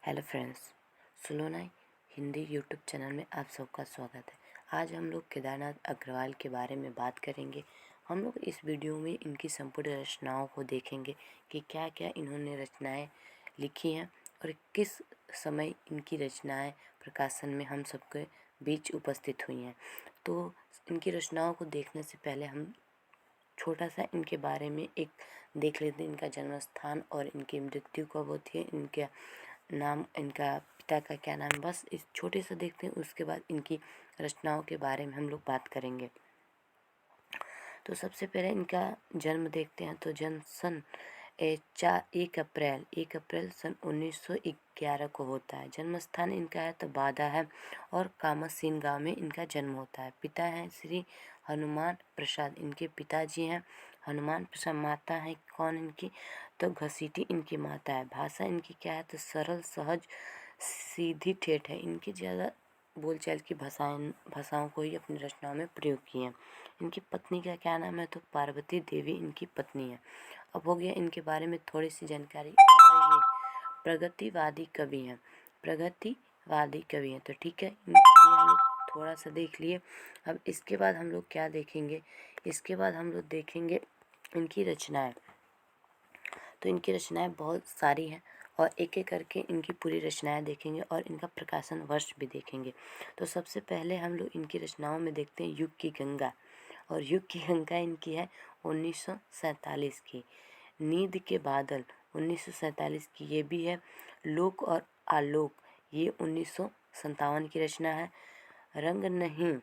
Hello friends, Sulona Hindi YouTube channel में आप सबका स्वागत है। आज हम लोग केदारनाथ अग्रवाल के बारे में बात करेंगे। हम लोग इस वीडियो में इनकी संपूर्ण रचनाओं को देखेंगे कि क्या क्या इन्होंने रचनाएं लिखी हैं और किस समय इनकी रचनाएं प्रकाशन में हम सबके बीच उपस्थित हुई हैं। तो इनकी रचनाओं को देखने से पहले हम छोटा सा इनके बारे में एक देख लेते हैं। इनका जन्म स्थान और इनकी मृत्यु कब होती है, इनका नाम, इनका पिता का क्या नाम, बस इस छोटे से देखते हैं। उसके बाद इनकी रचनाओं के बारे में हम लोग बात करेंगे। तो सबसे पहले इनका जन्म देखते हैं। तो जन्म सन 1 अप्रैल सन 1911 को होता है। जन्म स्थान इनका है तो बादा है और कामसीन गांव में इनका जन्म होता है। पिता हैं श्री हनुमान प्रसाद, इनके पिताजी हैं हनुमान प्रसाद। माता है कौन इनकी, तो घसीटी इनकी माता है। भाषा इनकी क्या है, तो सरल सहज सीधी ठेठ है। इनकी ज़्यादा बोलचाल की भाषाओं को ही अपनी रचनाओं में प्रयोग किए हैं। इनकी पत्नी का क्या नाम है, तो पार्वती देवी इनकी पत्नी है। अब हो गया इनके बारे में थोड़ी सी जानकारी। और ये प्रगतिवादी कवि हैं, प्रगतिवादी कवि हैं। तो ठीक है, ये हम लोग थोड़ा सा देख लिए। अब इसके बाद हम लोग क्या देखेंगे, इसके बाद हम लोग देखेंगे इनकी रचनाएं। तो इनकी रचनाएं बहुत सारी हैं और एक एक करके इनकी पूरी रचनाएं देखेंगे और इनका प्रकाशन वर्ष भी देखेंगे। तो सबसे पहले हम लोग इनकी रचनाओं में देखते हैं युग की गंगा। और युग की गंगा इनकी है 1947 की। नींद के बादल 1947 की ये भी है। लोक और आलोक ये 1957 की रचना है। रंग नहीं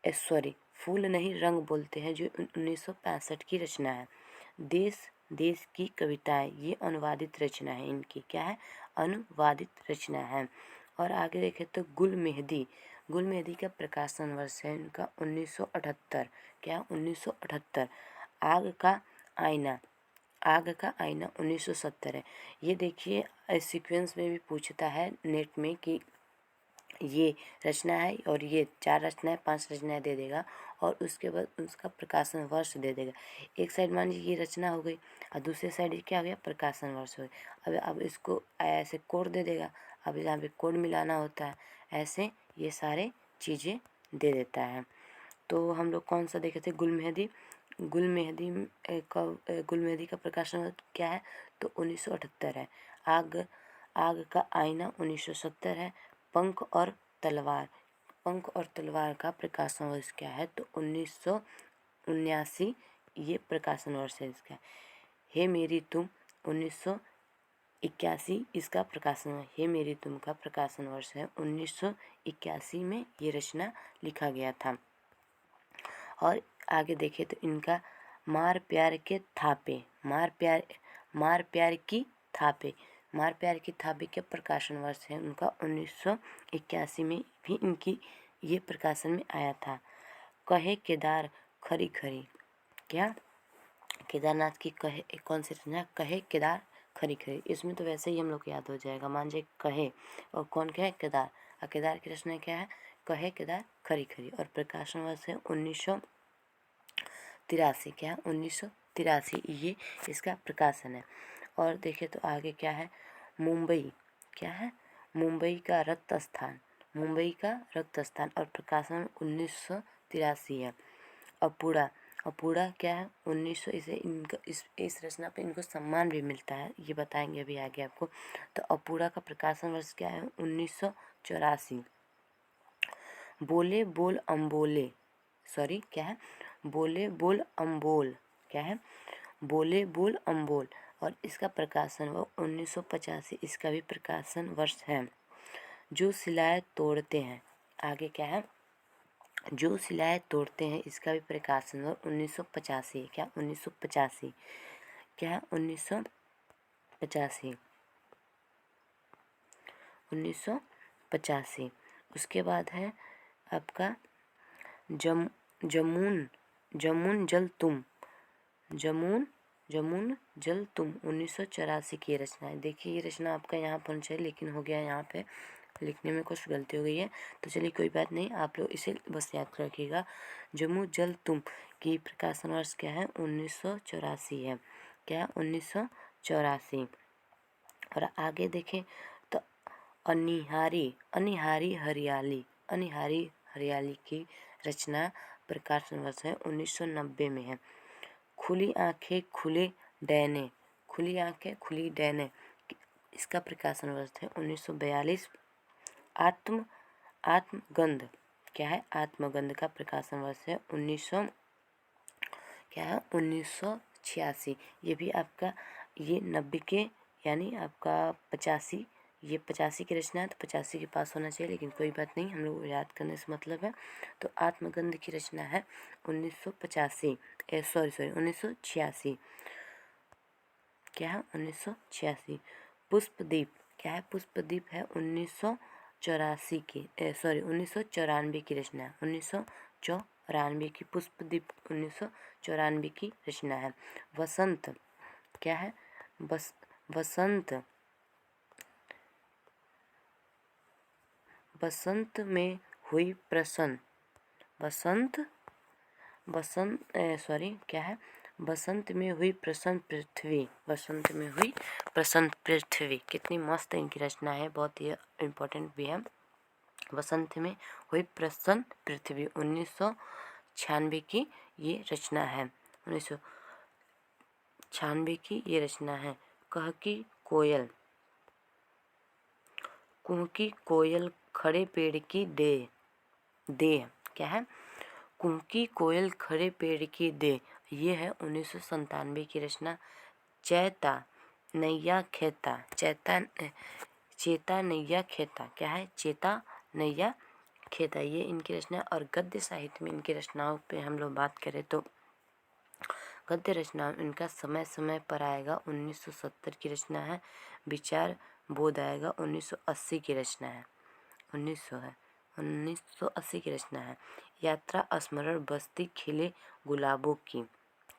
सॉरी फूल नहीं रंग बोलते हैं जो 1965 की रचना है। देश देश की कविताएं ये अनुवादित रचना है इनकी, क्या है, अनुवादित रचना है। और आगे देखें तो गुल मेहदी का प्रकाशन वर्ष है इनका 1978, क्या 1978। आग का आईना 1970 है। ये देखिए सीक्वेंस में भी पूछता है नेट में कि ये रचना है और ये 4 रचनाएं 5 रचनाएं दे देगा और उसके बाद उसका प्रकाशन वर्ष दे देगा। एक साइड मान लीजिए ये रचना हो गई और दूसरे साइड क्या हो गया, प्रकाशन वर्ष हो गया। अब इसको ऐसे कोड दे देगा। अब यहाँ पे कोड मिलाना होता है, ऐसे ये सारे चीज़ें दे देता है। तो हम लोग कौन सा देखे थे, गुल मेहदी का प्रकाशन क्या है, तो 1978 है। आग का आईना 1970 है। पंख और तलवार का प्रकाशन वर्ष क्या है, तो 1979 ये प्रकाशन वर्ष है इसका। हे मेरी तुम 1981 इसका प्रकाशन है। हे मेरी तुम का प्रकाशन वर्ष है 1981 में ये रचना लिखा गया था। और आगे देखें तो इनका मार प्यार की थापे के प्रकाशन वर्ष है उनका 1981 में भी इनकी ये प्रकाशन में आया था। कहे केदार खरी खरी, क्या केदारनाथ की कहे कौन सी रचना, कहे केदार खरी खरी। इसमें तो वैसे ही हम लोग याद हो जाएगा, मान जाए कहे और कौन कहे, केदार। और केदार की रचना क्या है, कहे केदार खरी खरी। और प्रकाशन वर्ष है 1983, क्या 1983 ये इसका प्रकाशन है। और देखें तो आगे क्या है, मुंबई का रक्त स्थान और प्रकाशन 1983 है। अपूड़ा क्या है 1900, इसे इनका इस रचना पे इनको सम्मान भी मिलता है, ये बताएंगे अभी आगे आपको। तो अपूड़ा का प्रकाशन वर्ष क्या है 1984। बोले बोल अम्बोले क्या है, बोले बोल अम्बोल और इसका प्रकाशन वो 1985 इसका भी प्रकाशन वर्ष है। जो सिलाए तोड़ते हैं, आगे क्या है, जो सिलाए तोड़ते हैं इसका भी प्रकाशन वर्ष 1985, क्या 1985, क्या है 1985। उसके बाद है आपका जमुन जल तुम 1984 की रचना है। देखिए ये रचना आपका यहाँ पर चाहिए लेकिन हो गया यहाँ पे लिखने में कुछ गलती हो गई है। तो चलिए कोई बात नहीं, आप लोग इसे बस याद रखिएगा। जम्मू जल तुम की प्रकाशन वर्ष क्या है 1984 है, क्या 1984। और आगे देखें तो अनिहारी अनिहारी हरियाली अनिहारी हरियाली की रचना प्रकाशन वर्ष है 1990 में है। खुली आंखें खुले डैने खुली आंखें खुली डैने इसका प्रकाशन वर्ष है 1942। आत्मगंध क्या है? आत्मगंध का प्रकाशन वर्ष है 1986। ये भी आपका ये 90 के यानी आपका 85 ये 85 की रचना है तो 85 के पास होना चाहिए, लेकिन कोई बात नहीं, हम लोग याद करने से मतलब है। तो आत्मगंध की रचना है 1985 सॉरी 1986 क्या है? 1986। पुष्पदीप क्या है? पुष्पदीप है 1984 की 1994 की रचना है। 1994 की पुष्पदीप 1994 की रचना है। वसंत क्या है? वसंत बसंत में हुई प्रसन्न क्या है? बसंत में हुई प्रसन्न पृथ्वी बसंत में हुई प्रसन्न पृथ्वी कितनी मस्त इनकी रचना है, बहुत ही इम्पोर्टेंट भी है। बसंत में हुई प्रसन्न पृथ्वी 1996 की ये रचना है। 1996 की ये रचना है। कहकी कोयल कुहकी कोयल खड़े पेड़ की दे क्या है? कुहकी कोयल खड़े पेड़ की दे ये है 1997 की रचना। चेता नैया खेता चेता नैया खेता क्या है? चेता नैया खेता ये इनकी रचना। और गद्य साहित्य में इनकी रचनाओं पे हम लोग बात करें तो गद्य रचना इनका समय समय पर आएगा 1970 की रचना है। विचार बोध आएगा 1980 की रचना है। 1980 की रचना है। यात्रा स्मरण बस्ती खिले गुलाबों की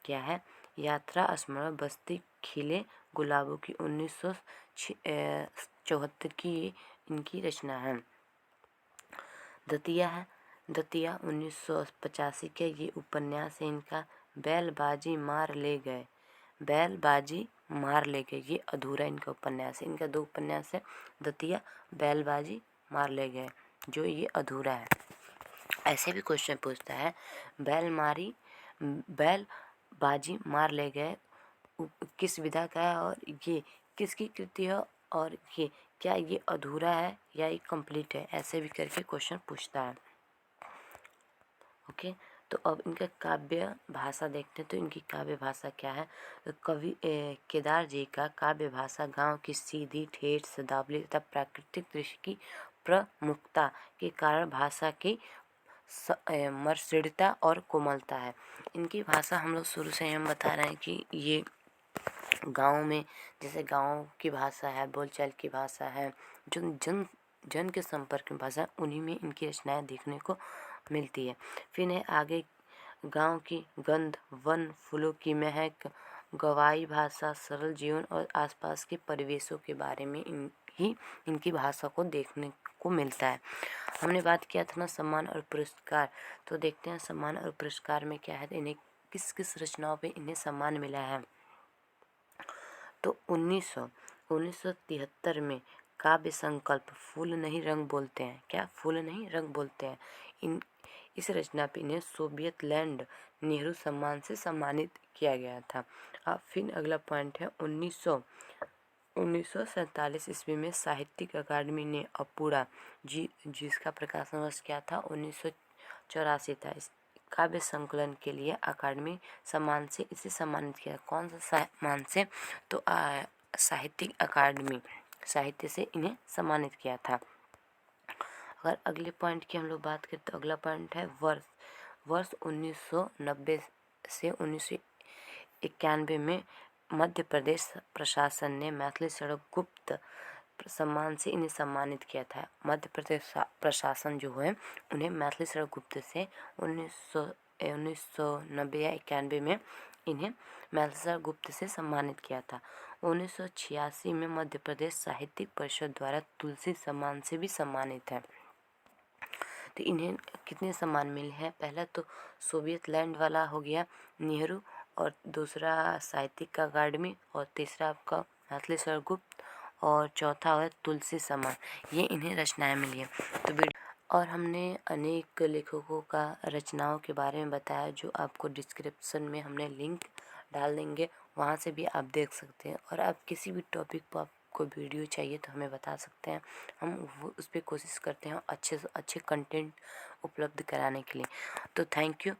क्या है? यात्रा स्मरण बस्ती खिले गुलाबों की 1974 की इनकी रचना है। दतिया है। दतिया 1985 के ये उपन्यास है इनका। बैलबाजी मार ले गए ये अधूरा इनका उपन्यास है। इनका 2 उपन्यास है, दतिया, बैलबाजी मार ले गए, जो ये अधूरा है। ऐसे भी क्वेश्चन पूछता है बैलबाजी मार ले गए किस विधा का है और ये किसकी कृति है और ये क्या ये अधूरा है या ये कंप्लीट है, ऐसे भी करके क्वेश्चन पूछता है। ओके, तो अब इनका काव्य भाषा देखते हैं। तो इनकी काव्य भाषा क्या है? तो कवि केदार जी का काव्य भाषा गांव की सीधी ठेठ शब्दावली तथा प्राकृतिक दृश्य की प्रमुखता के कारण भाषा की मर्सिडता और कोमलता है। इनकी भाषा हम लोग शुरू से हम बता रहे हैं कि ये गांव में जैसे गांव की भाषा है, बोलचाल की भाषा है, जन के संपर्क में भाषा, उन्हीं में इनकी रचनाएं देखने को मिलती है। फिर है आगे गांव की गंध, वन फूलों की महक, गवाई भाषा, सरल जीवन और आसपास के परिवेशों के बारे में इनकी भाषा को देखने को मिलता है। हमने बात किया था ना सम्मान और पुरस्कार, तो देखते हैं सम्मान और पुरस्कार में क्या है, इन्हें किस किस रचनाओं पे इन्हें सम्मान मिला है। तो 1973 में काव्य संकल्प फूल नहीं रंग बोलते हैं क्या? फूल नहीं रंग बोलते हैं। इस रचना पे इन्हें सोवियत लैंड नेहरू सम्मान से सम्मानित किया गया था। अब फिर अगला पॉइंट है 1947 ईस्वी में साहित्यिक अकादमी ने अपूरा जिसका प्रकाशन वर्ष क्या था? 1984 था। इस काव्य संकलन के लिए अकादमी सम्मान से इसे सम्मानित किया। कौन सा सम्मान से? तो साहित्यिक अकादमी साहित्य से इन्हें सम्मानित किया था। अगर अगले पॉइंट की हम लोग बात करें तो अगला पॉइंट है वर्ष 1990 से 1991 में मध्य प्रदेश प्रशासन ने मैथिली सड़क गुप्त सम्मान से इन्हें सम्मानित किया था। मध्य प्रदेश प्रशासन जो है उन्हें मैथिली सड़क गुप्त से 1990 या 91 में इन्हें मैथिली सड़क गुप्त से सम्मानित किया था। 1986 में मध्य प्रदेश साहित्यिक परिषद द्वारा तुलसी सम्मान से भी सम्मानित है। तो इन्हें कितने सम्मान मिले हैं? पहला तो सोवियत लैंड वाला हो गया नेहरू, और दूसरा साहित्यिक अकादमी, और तीसरा आपका मैथिली सड़क गुप्त, और चौथा है तुलसी समान, ये इन्हें रचनाएं मिली हैं। तो और हमने अनेक लेखकों का रचनाओं के बारे में बताया, जो आपको डिस्क्रिप्शन में हमने लिंक डाल देंगे, वहाँ से भी आप देख सकते हैं। और आप किसी भी टॉपिक पर आपको वीडियो चाहिए तो हमें बता सकते हैं, हम वो उस पर कोशिश करते हैं अच्छे से अच्छे कंटेंट उपलब्ध कराने के लिए। तो थैंक यू।